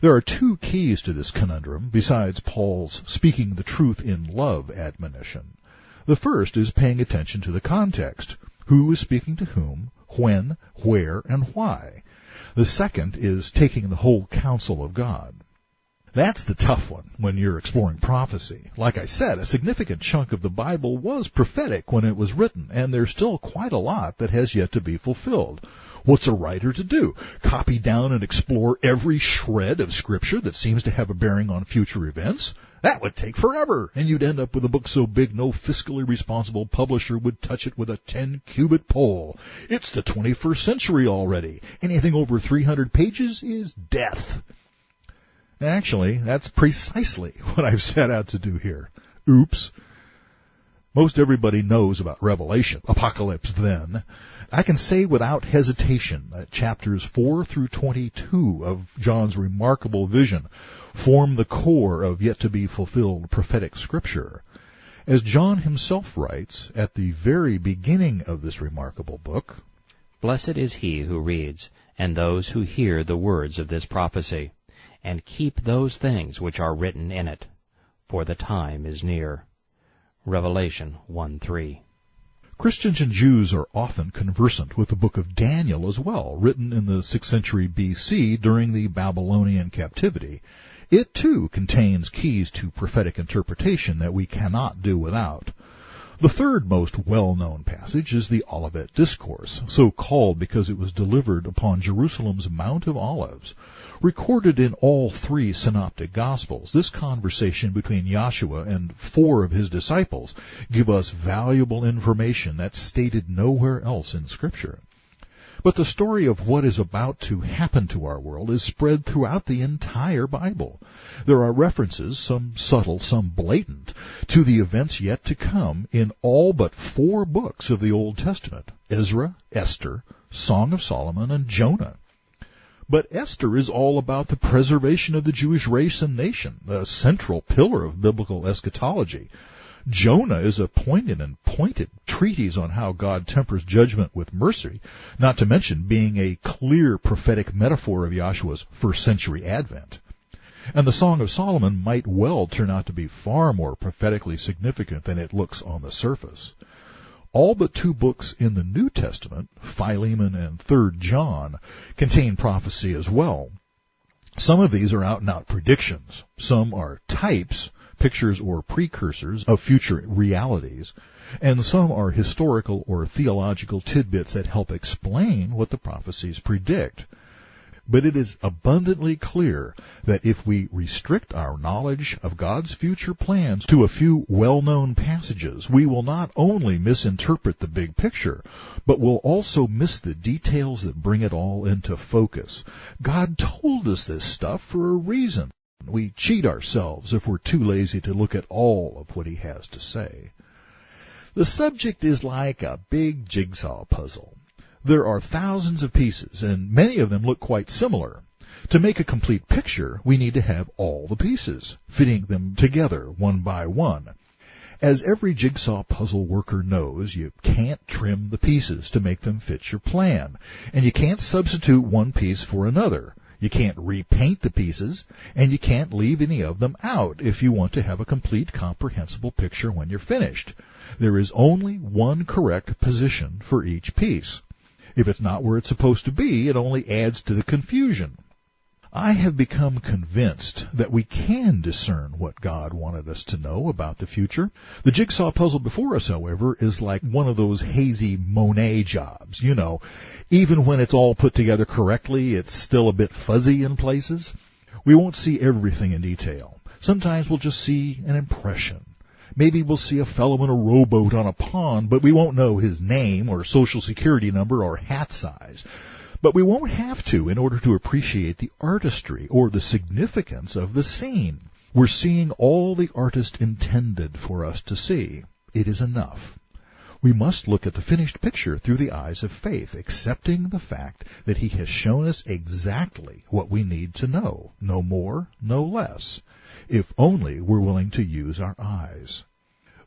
There are two keys to this conundrum, besides Paul's speaking the truth in love admonition. The first is paying attention to the context. Who is speaking to whom, when, where, and why? The second is taking the whole counsel of God. That's the tough one when you're exploring prophecy. Like I said, a significant chunk of the Bible was prophetic when it was written, and there's still quite a lot that has yet to be fulfilled. What's a writer to do? Copy down and explore every shred of Scripture that seems to have a bearing on future events? That would take forever, and you'd end up with a book so big no fiscally responsible publisher would touch it with a 10-cubit pole. It's the 21st century already. Anything over 300 pages is death. Actually, that's precisely what I've set out to do here. Oops. Most everybody knows about Revelation, Apocalypse then. I can say without hesitation that chapters 4 through 22 of John's remarkable vision form the core of yet-to-be-fulfilled prophetic scripture. As John himself writes at the very beginning of this remarkable book, "Blessed is he who reads, and those who hear the words of this prophecy, and keep those things which are written in it, for the time is near." Revelation 1:3. Christians and Jews are often conversant with the book of Daniel as well, written in the 6th century B.C. during the Babylonian captivity. It, too, contains keys to prophetic interpretation that we cannot do without. The third most well-known passage is the Olivet Discourse, so called because it was delivered upon Jerusalem's Mount of Olives. Recorded in all three synoptic Gospels, this conversation between Yahshua and 4 of his disciples give us valuable information that's stated nowhere else in Scripture. But the story of what is about to happen to our world is spread throughout the entire Bible. There are references, some subtle, some blatant, to the events yet to come in all but 4 books of the Old Testament: Ezra, Esther, Song of Solomon, and Jonah. But Esther is all about the preservation of the Jewish race and nation, the central pillar of biblical eschatology. Jonah is a poignant and pointed treatise on how God tempers judgment with mercy, not to mention being a clear prophetic metaphor of Yahshua's first-century advent. And the Song of Solomon might well turn out to be far more prophetically significant than it looks on the surface. All but 2 books in the New Testament, Philemon and 3 John, contain prophecy as well. Some of these are out-and-out predictions. Some are types, pictures or precursors of future realities, and some are historical or theological tidbits that help explain what the prophecies predict. But it is abundantly clear that if we restrict our knowledge of God's future plans to a few well-known passages, we will not only misinterpret the big picture, but will also miss the details that bring it all into focus. God told us this stuff for a reason. We cheat ourselves if we're too lazy to look at all of what he has to say. The subject is like a big jigsaw puzzle. There are thousands of pieces, and many of them look quite similar. To make a complete picture, we need to have all the pieces, fitting them together one by one. As every jigsaw puzzle worker knows, you can't trim the pieces to make them fit your plan, and you can't substitute one piece for another. You can't repaint the pieces, and you can't leave any of them out if you want to have a complete, comprehensible picture when you're finished. There is only one correct position for each piece. If it's not where it's supposed to be, it only adds to the confusion. I have become convinced that we can discern what God wanted us to know about the future. The jigsaw puzzle before us, however, is like one of those hazy Monet jobs. You know, even when it's all put together correctly, it's still a bit fuzzy in places. We won't see everything in detail. Sometimes we'll just see an impression. Maybe we'll see a fellow in a rowboat on a pond, but we won't know his name or social security number or hat size. But we won't have to in order to appreciate the artistry or the significance of the scene. We're seeing all the artist intended for us to see. It is enough. We must look at the finished picture through the eyes of faith, accepting the fact that he has shown us exactly what we need to know, no more, no less, if only we're willing to use our eyes.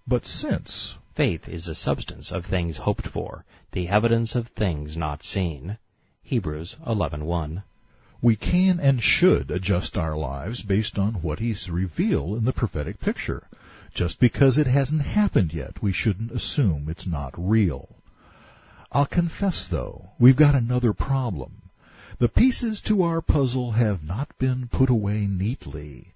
But since faith is the substance of things hoped for, the evidence of things not seen, Hebrews 11:1, We can and should adjust our lives based on what He's revealed in the prophetic picture. Just because it hasn't happened yet, we shouldn't assume it's not real. I'll confess, though, we've got another problem. The pieces to our puzzle have not been put away neatly.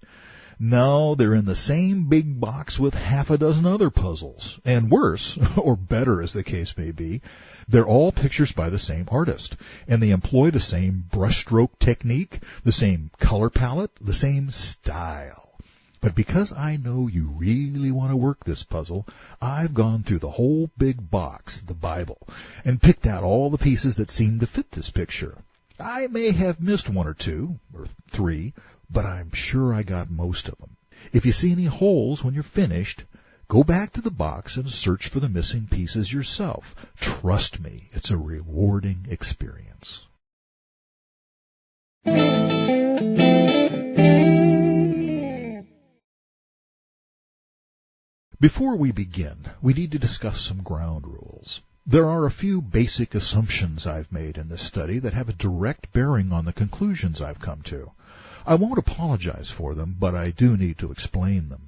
No, they're in the same big box with half a dozen other puzzles. And worse, or better as the case may be, they're all pictures by the same artist, and they employ the same brushstroke technique, the same color palette, the same style. But because I know you really want to work this puzzle, I've gone through the whole big box, the Bible, and picked out all the pieces that seem to fit this picture. I may have missed one or two, or three, but I'm sure I got most of them. If you see any holes when you're finished, go back to the box and search for the missing pieces yourself. Trust me, it's a rewarding experience. Before we begin, we need to discuss some ground rules. There are a few basic assumptions I've made in this study that have a direct bearing on the conclusions I've come to. I won't apologize for them, but I do need to explain them.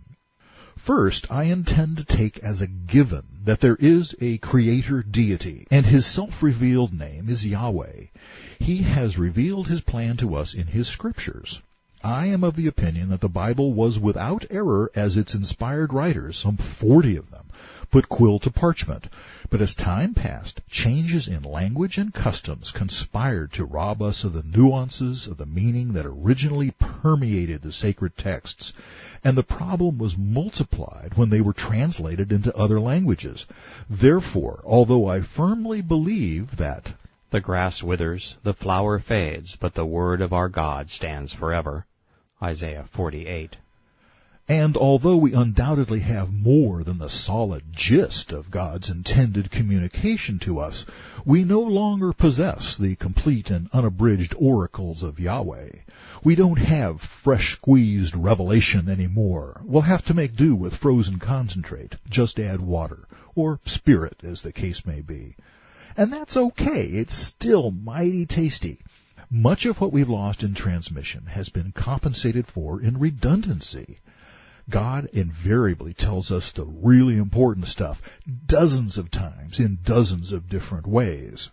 First, I intend to take as a given that there is a creator deity, and His self-revealed name is Yahweh. He has revealed His plan to us in His scriptures. I am of the opinion that the Bible was without error as its inspired writers, some 40 of them, put quill to parchment. But as time passed, changes in language and customs conspired to rob us of the nuances of the meaning that originally permeated the sacred texts, and the problem was multiplied when they were translated into other languages. Therefore, although I firmly believe that the grass withers, the flower fades, but the word of our God stands forever. Isaiah 48. And although we undoubtedly have more than the solid gist of God's intended communication to us, we no longer possess the complete and unabridged oracles of Yahweh. We don't have fresh-squeezed revelation anymore. We'll have to make do with frozen concentrate, just add water, or spirit, as the case may be. And that's okay. It's still mighty tasty. Much of what we've lost in transmission has been compensated for in redundancy. God invariably tells us the really important stuff dozens of times in dozens of different ways.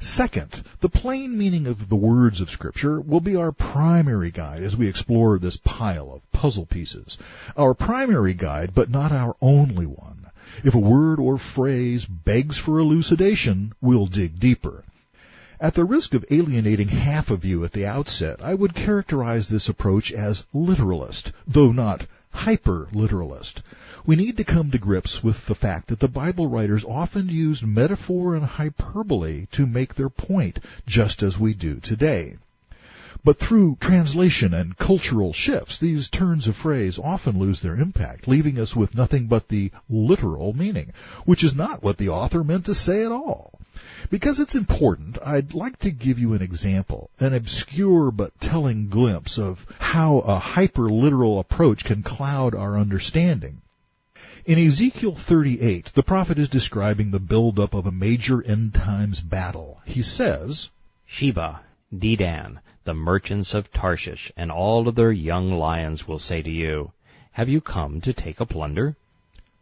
Second, the plain meaning of the words of Scripture will be our primary guide as we explore this pile of puzzle pieces. Our primary guide, but not our only one. If a word or phrase begs for elucidation, we'll dig deeper. At the risk of alienating half of you at the outset, I would characterize this approach as literalist, though not hyper-literalist. We need to come to grips with the fact that the Bible writers often used metaphor and hyperbole to make their point, just as we do today. But through translation and cultural shifts, these turns of phrase often lose their impact, leaving us with nothing but the literal meaning, which is not what the author meant to say at all. Because it's important, I'd like to give you an example, an obscure but telling glimpse of how a hyper-literal approach can cloud our understanding. In Ezekiel 38, the prophet is describing the build-up of a major end-times battle. He says, Sheba, Dedan, the merchants of Tarshish, and all of their young lions will say to you, have you come to take a plunder?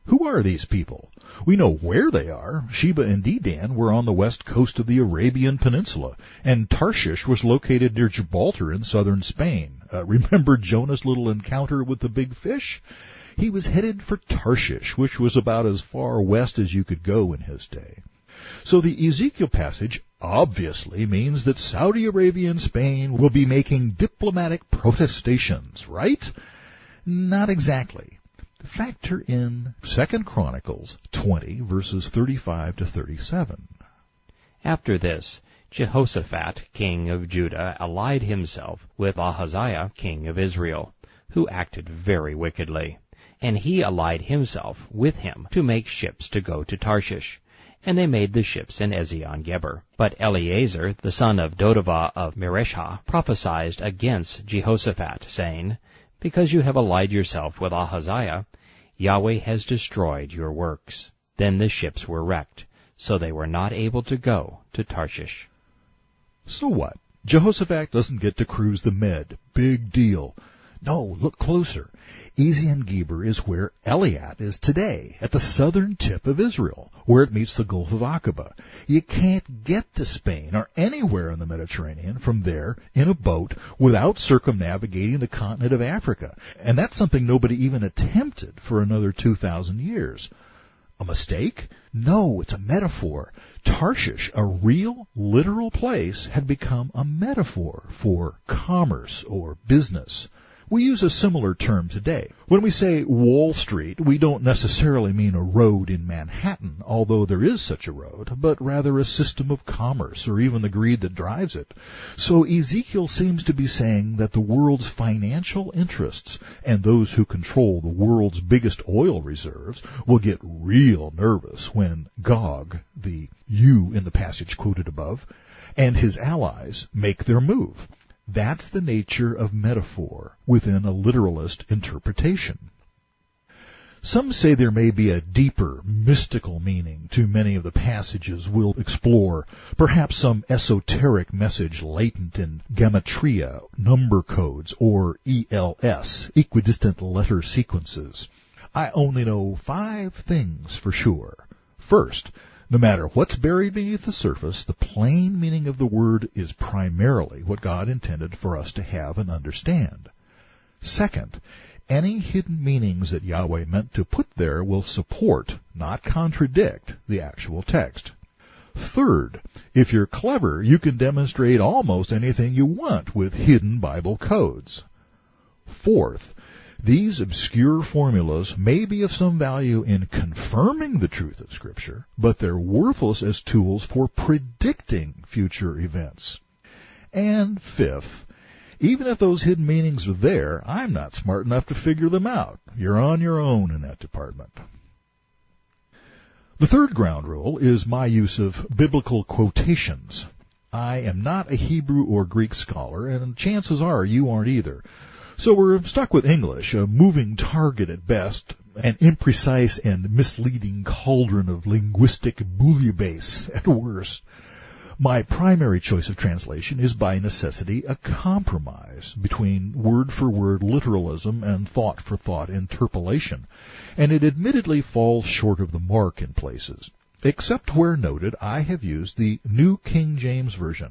Who are these people? We know where they are. Sheba and Dedan were on the west coast of the Arabian Peninsula, and Tarshish was located near Gibraltar in southern Spain. Remember Jonah's little encounter with the big fish? He was headed for Tarshish, which was about as far west as you could go in his day. So the Ezekiel passage obviously means that Saudi Arabia and Spain will be making diplomatic protestations, right? Not exactly. Factor in 2 Chronicles 20, verses 35 to 37. After this, Jehoshaphat, king of Judah, allied himself with Ahaziah, king of Israel, who acted very wickedly. And he allied himself with him to make ships to go to Tarshish. And they made the ships in Ezion-Geber. But Eleazar, the son of Dodavah of Mareshah, prophesied against Jehoshaphat, saying, because you have allied yourself with Ahaziah, Yahweh has destroyed your works. Then the ships were wrecked, so they were not able to go to Tarshish. So what? Jehoshaphat doesn't get to cruise the Med. Big deal. No, look closer. Ezion-Geber is where Eliat is today, at the southern tip of Israel, where it meets the Gulf of Aqaba. You can't get to Spain or anywhere in the Mediterranean from there in a boat without circumnavigating the continent of Africa. And that's something nobody even attempted for another 2,000 years. A mistake? No, it's a metaphor. Tarshish, a real, literal place, had become a metaphor for commerce or business. We use a similar term today. When we say Wall Street, we don't necessarily mean a road in Manhattan, although there is such a road, but rather a system of commerce, or even the greed that drives it. So Ezekiel seems to be saying that the world's financial interests and those who control the world's biggest oil reserves will get real nervous when Gog, the you in the passage quoted above, and his allies make their move. That's the nature of metaphor within a literalist interpretation. Some say there may be a deeper, mystical meaning to many of the passages we'll explore, perhaps some esoteric message latent in gematria, number codes, or ELS, equidistant letter sequences. I only know 5 things for sure. First, no matter what's buried beneath the surface, the plain meaning of the word is primarily what God intended for us to have and understand. Second, any hidden meanings that Yahweh meant to put there will support, not contradict, the actual text. Third, if you're clever, you can demonstrate almost anything you want with hidden Bible codes. Fourth, these obscure formulas may be of some value in confirming the truth of Scripture, but they're worthless as tools for predicting future events. And fifth, even if those hidden meanings are there, I'm not smart enough to figure them out. You're on your own in that department. The third ground rule is my use of biblical quotations. I am not a Hebrew or Greek scholar, and chances are you aren't either. So we're stuck with English, a moving target at best, an imprecise and misleading cauldron of linguistic bouillabaisse at worst. My primary choice of translation is by necessity a compromise between word-for-word literalism and thought-for-thought interpolation, and it admittedly falls short of the mark in places, except where noted I have used the New King James Version,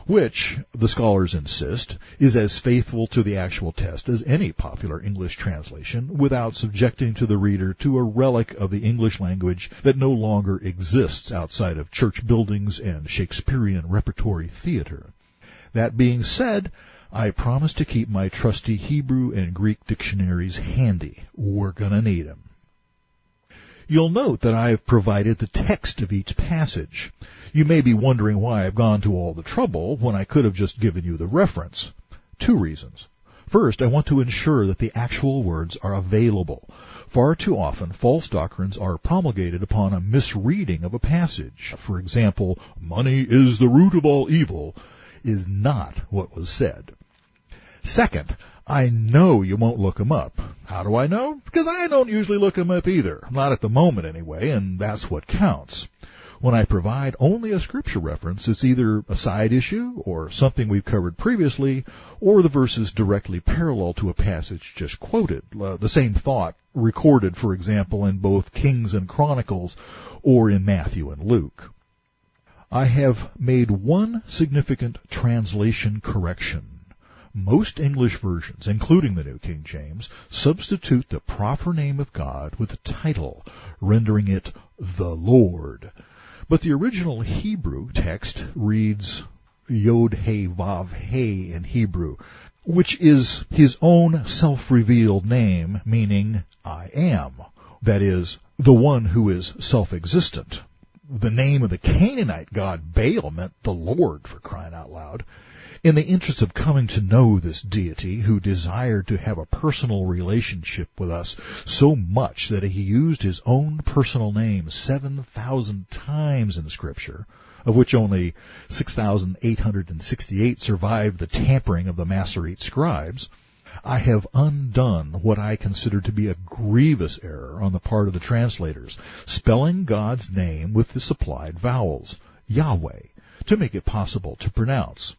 which, the scholars insist, is as faithful to the actual text as any popular English translation, without subjecting to the reader to a relic of the English language that no longer exists outside of church buildings and Shakespearean repertory theater. That being said, I promise to keep my trusty Hebrew and Greek dictionaries handy. We're gonna need them. You'll note that I have provided the text of each passage. You may be wondering why I've gone to all the trouble when I could have just given you the reference. 2 reasons. First, I want to ensure that the actual words are available. Far too often, false doctrines are promulgated upon a misreading of a passage. For example, money is the root of all evil is not what was said. Second, I know you won't look them up. How do I know? Because I don't usually look them up either. Not at the moment anyway, and that's what counts. When I provide only a scripture reference, it's either a side issue or something we've covered previously, or the verse is directly parallel to a passage just quoted. The same thought recorded, for example, in both Kings and Chronicles or in Matthew and Luke. I have made one significant translation correction. Most English versions, including the New King James, substitute the proper name of God with a title, rendering it the Lord. But the original Hebrew text reads Yod-He-Vav-He in Hebrew, which is his own self-revealed name, meaning I am. That is, the one who is self-existent. The name of the Canaanite god Baal meant the Lord, for crying out loud. In the interest of coming to know this deity, who desired to have a personal relationship with us so much that he used his own personal name 7,000 times in Scripture, of which only 6,868 survived the tampering of the Masorete scribes, I have undone what I consider to be a grievous error on the part of the translators, spelling God's name with the supplied vowels, Yahweh, to make it possible to pronounce.